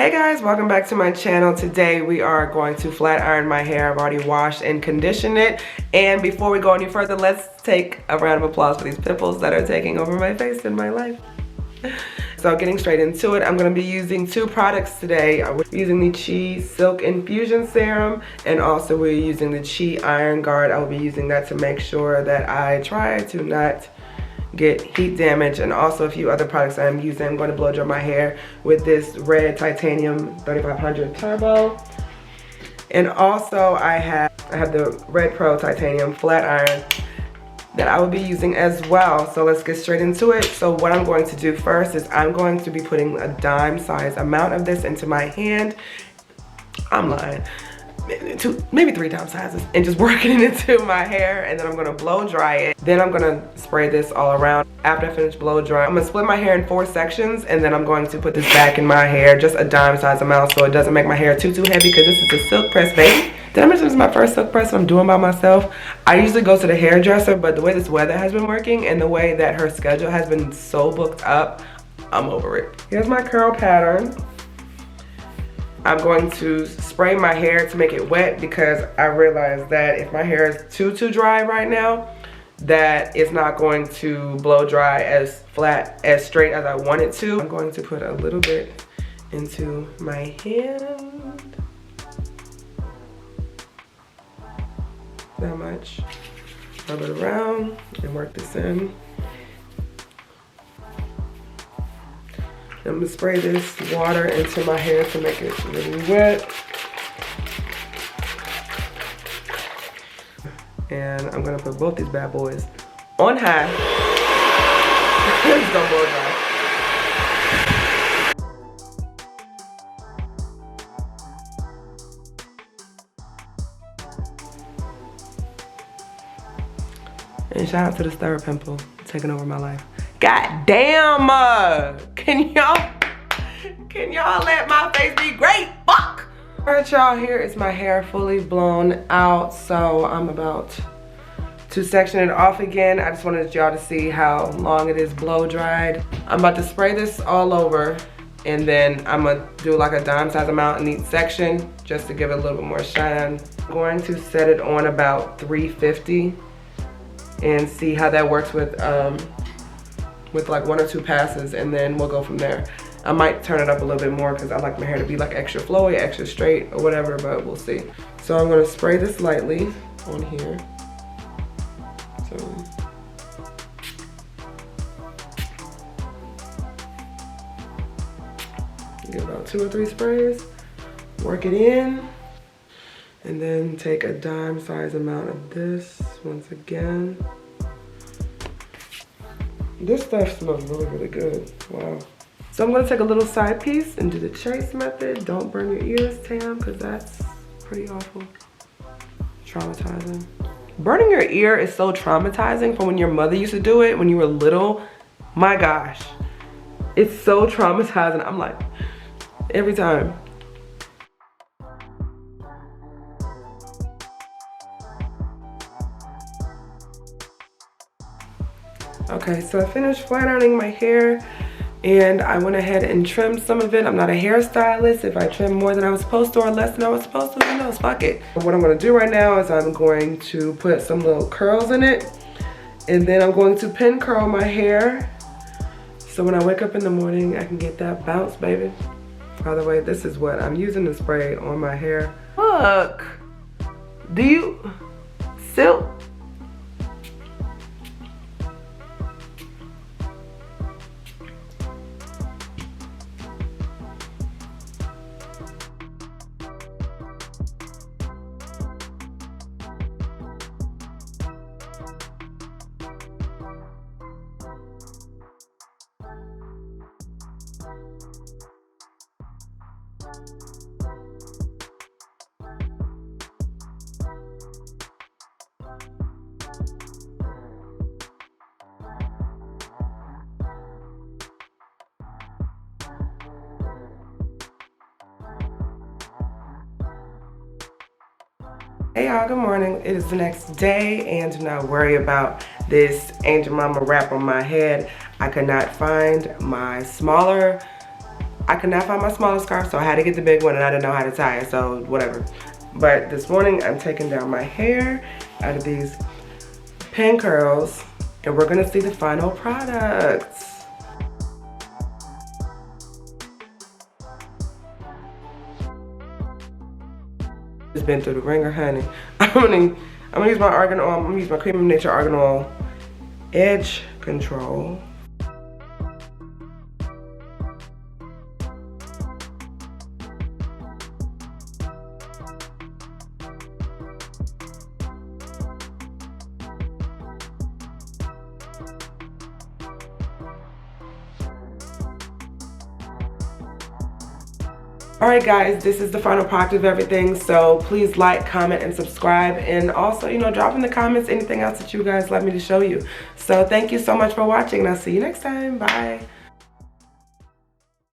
Hey guys, welcome back to my channel. Today we are going to flat iron my hair. I've already washed and conditioned it. And before we go any further, let's take a round of applause for these pimples that are taking over my face and my life. So getting straight into it, I'm going to be using two products today. I'm using the Chi Silk Infusion Serum, and also we're using the Chi Iron Guard. I will be using that to make sure that I try to not get heat damage, and also a few other products I'm using. I'm going to blow dry my hair with this red titanium 3500 turbo, and also I have the red pro titanium flat iron that I will be using as well. So let's get straight into it. So what I'm going to do first is I'm going to be putting a dime size amount of this into my hand. I'm lying. Maybe 3 dime sizes, and just working it into my hair, and then I'm gonna blow dry it. Then I'm gonna spray this all around. After I finish blow dry, I'm gonna split my hair in 4 sections, and then I'm going to put this back in my hair, just a dime size amount, so it doesn't make my hair too heavy, because this is a silk press, baby. Did I mention this is my first silk press I'm doing by myself? I usually go to the hairdresser, but the way this weather has been working and the way that her schedule has been so booked up, I'm over it. Here's my curl pattern. I'm going to spray my hair to make it wet, because I realize that if my hair is too dry right now, that it's not going to blow dry as flat, as straight as I want it to. I'm going to put a little bit into my hand. That much. Rub it around and work this in. I'm gonna spray this water into my hair to make it really wet. And I'm gonna put both these bad boys on high. It's gonna blow dry. And shout out to the stir pimple taking over my life. God damn, can y'all let my face be great? Fuck! Alright y'all, here is my hair fully blown out, so I'm about to section it off again. I just wanted y'all to see how long it is blow dried. I'm about to spray this all over, and then I'm gonna do like a dime size amount in each section just to give it a little bit more shine. I'm going to set it on about 350 and see how that works with like 1 or 2 passes, and then we'll go from there. I might turn it up a little bit more because I like my hair to be like extra flowy, extra straight, or whatever, but we'll see. So I'm gonna spray this lightly on here. So get about 2 or 3 sprays, work it in, and then take a dime size amount of this once again. This stuff smells really good. Wow. So I'm gonna take a little side piece and do the chase method. Don't burn your ears, Tam, because that's pretty awful. Traumatizing. Burning your ear is so traumatizing from when your mother used to do it when you were little. My gosh. It's so traumatizing. I'm like, every time. Okay, so I finished flat ironing my hair, and I went ahead and trimmed some of it. I'm not a hairstylist. If I trim more than I was supposed to or less than I was supposed to, who knows, fuck it. What I'm gonna do right now is I'm going to put some little curls in it, and then I'm going to pin curl my hair, so when I wake up in the morning, I can get that bounce, baby. By the way, this is what I'm using to spray on my hair. Look, do you, silk? Hey y'all, good morning. It is the next day, and do not worry about this Angel Mama wrap on my head. I could not find my smaller I could not find my smaller scarf, so I had to get the big one, and I didn't know how to tie it, so whatever. But this morning, I'm taking down my hair out of these pin curls, and we're gonna see the final products. Just been through the ringer, honey. I'm gonna use my argan oil. I'm gonna use my Cream of Nature Argan Oil Edge Control. Alright guys, this is the final product of everything, so please like, comment, and subscribe, and also, you know, drop in the comments anything else that you guys like me to show you. So thank you so much for watching, and I'll see you next time. Bye.